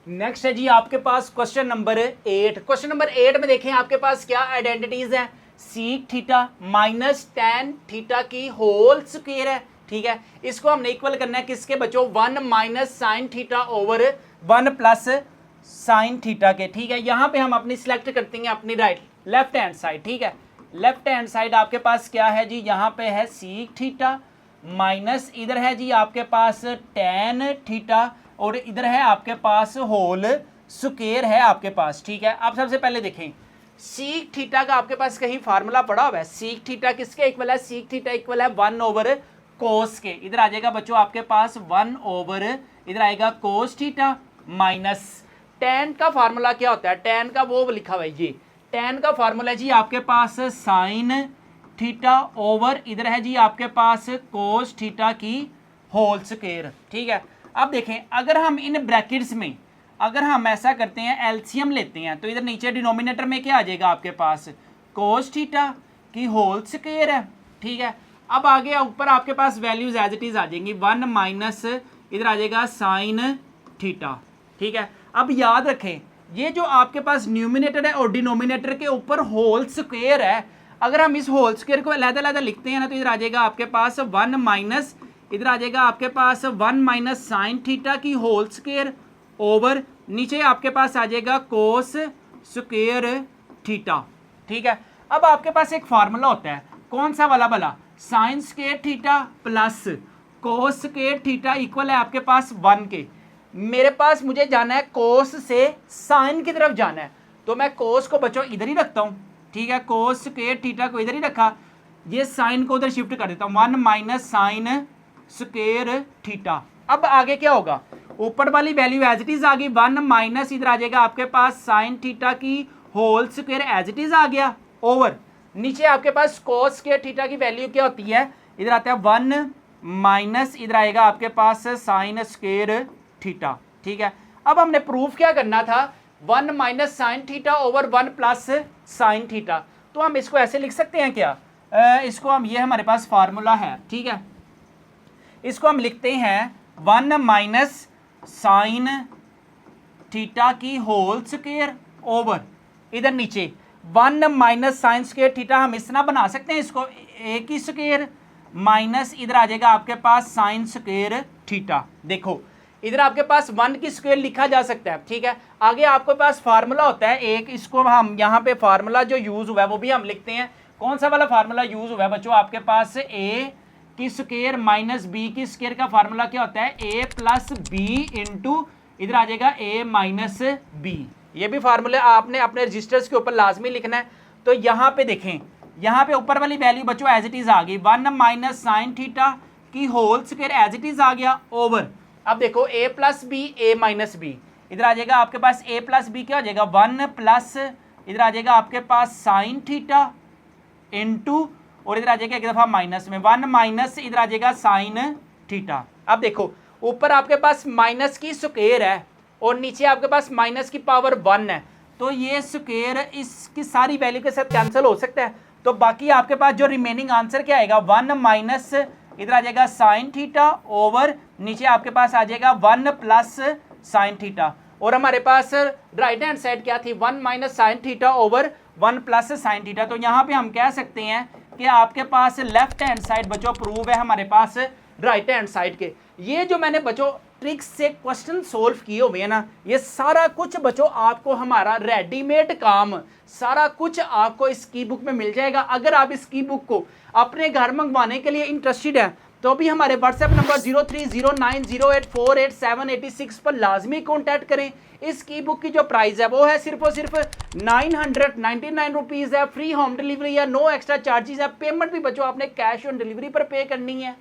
Next है जी आपके पास question number 8। Question number 8 में देखें आपके पास क्या आइडेंटिटीज हैं। Seek theta minus tan theta की होल स्क्वायर है, ठीक है। इसको हमने इक्वल करना है किसके बच्चों, 1 minus sine theta over 1 plus sine theta के, ठीक है। यहां पे हम अपनी सिलेक्ट करते हैं अपनी लेफ्ट हैंड साइड, ठीक है। लेफ्ट हैंड साइड आपके पास क्या है जी, यहाँ पे है सीक थीटा माइनस इधर है जी आपके पास टेन थीटा और इधर है आपके पास होल स्क्वायर है आपके पास, ठीक है। अब सबसे पहले देखें सीक थीटा का आपके पास कहीं फार्मूला पड़ा हुआ है। सीक थीटा किसके इक्वल है, सीक थीटा इक्वल है 1 ओवर कोस के। इधर आ जाएगा बच्चों आपके पास 1 ओवर इधर आएगा कोस थीटा माइनस टेन का फार्मूला क्या होता है, टेन का वो लिखा हुआ है जी, टेन का फार्मूला है जी आपके पास साइन थीटा ओवर इधर है जी आपके पास कोस थीटा की होल स्क्वायर, ठीक है। अब देखें अगर हम इन ब्रैकेट्स में अगर हम ऐसा करते हैं एलसीएम लेते हैं तो इधर नीचे डिनोमिनेटर में क्या आ जाएगा आपके पास कोस थीटा की होल स्क्वायर है, ठीक है। अब आगे ऊपर आपके पास वैल्यूज एज इट इज आ जाएंगी 1 माइनस इधर आ जाएगा साइन थीटा, ठीक है। अब याद रखें ये जो आपके पास न्यूमिनेटर है और डिनोमिनेटर के ऊपर होल स्क्वायर है, अगर हम इस होल स्क्वायर को अलग-अलग लिखते हैं ना तो इधर आ जाएगा आपके पास 1 माइनस इधर आ जाएगा आपके पास 1 माइनस साइन थीटा की होल स्क्वायर ओवर नीचे आपके पास आ जाएगा कोस स्क्वायर थीटा, ठीक है। अब आपके पास एक फार्मूला होता है कौन सा वाला भला, sine square theta plus cos square theta equal है आपके पास 1 के। मेरे पास मुझे जाना है कोस से साइन की तरफ जाना है तो मैं कोस को बच्चों इधर ही रखता हूँ, ठीक है। कोस स्क्वायर थीटा को इधर ही रखा, ये साइन को उधर शिफ्ट कर देता हूँ 1 माइनस साइन स्क्वायर थीटा। अब आगे क्या होगा, ऊपर वाली वैल्यू एज इट इज आ गई 1 माइनस इधर आ जाएगा आपके पास साइन थीटा की whole square as it is आ गया ओवर नीचे आपके पास कोस स्क्वायर थीटा की वैल्यू क्या होती है, इधर आता है 1 माइनस इधर आएगा आपके पास साइन स्क्वायर थीटा, ठीक है। अब हमने प्रूफ क्या करना था 1 minus sine theta over 1 plus sine theta, तो हम इसको ऐसे लिख सकते हैं क्या, इसको हम ये हमारे पास फार्मूला है, ठीक है। इसको हम लिखते हैं 1 माइनस साइन थीटा की होल स्क्वायर ओवर इधर नीचे 1 माइनस साइन स्क्वायर थीटा हम इस तरह बना सकते हैं इसको ए की स्क्वायर माइनस इधर आ जाएगा आपके पास साइन स्क्वायर थीटा। देखो इधर आपके पास 1 की स्क्वायर लिखा जा सकता है, ठीक है। आगे आपके पास फार्मूला होता है एक, इसको हम यहाँ पे फार्मूला जो यूज हुआ है वो भी हम लिखते हैं। कौन सा वाला फार्मूला यूज हुआ है बच्चों, आपके पास ए की स्क्वायर माइनस बी की स्क्वायर का फार्मूला क्या होता है, ए प्लस बी इंटू इधर आ जाएगा ए माइनस बी। ये भी फार्मूला आपने अपने रजिस्टर्स के ऊपर लाजमी लिखना है। तो यहाँ पे देखें यहाँ पे ऊपर वाली वैल्यू बच्चों एज इट इज आ गई 1 माइनस साइन थीटा की whole square as it is आ गया ओवर, अब देखो a plus b a minus b इधर आ जाएगा आपके पास a प्लस बी क्या हो जाएगा 1 प्लस इधर आ जाएगा आपके पास साइन थीटा इंटू और इधर आ जाएगा एक दफा माइनस में 1 माइनस इधर आ जाएगा साइन थीटा। अब देखो ऊपर आपके पास माइनस की स्क्वायर है और नीचे आपके पास माइनस की पावर 1 है, तो ये स्क्वायर इसकी सारी वैल्यू के साथ कैंसिल हो सकता है। तो बाकी आपके पास जो रिमेनिंग आंसर क्या आएगा 1 माइनस इधर आ जाएगा साइन थीटा ओवर नीचे आपके पास आ जाएगा 1 प्लस साइन थीटा और हमारे पास राइट हैंड साइड क्या थी 1 minus sine theta over 1 plus sine theta. तो यहाँ पे हम कह सकते हैं कि आपके पास लेफ्ट हैंड साइड बच्चों प्रूव है हमारे पास राइट हैंड साइड के। ये जो मैंने बच्चों ट्रिक्स से क्वेश्चन सोल्व किए हुए हैं ना, ये सारा कुछ बच्चों आपको हमारा रेडीमेड काम सारा कुछ आपको इस की बुक में मिल जाएगा। अगर आप इस की बुक को अपने घर मंगवाने के लिए इंटरेस्टेड हैं तो भी हमारे व्हाट्सएप नंबर 030908488786 पर लाजमी कॉन्टैक्ट करें। इस की बुक की जो प्राइस है वो है सिर्फ और सिर्फ 999 रुपीज़ है, फ्री होम डिलीवरी है, नो एक्स्ट्रा चार्जेस है। पेमेंट भी बच्चों आपने कैश ऑन डिलीवरी पर पे करनी है।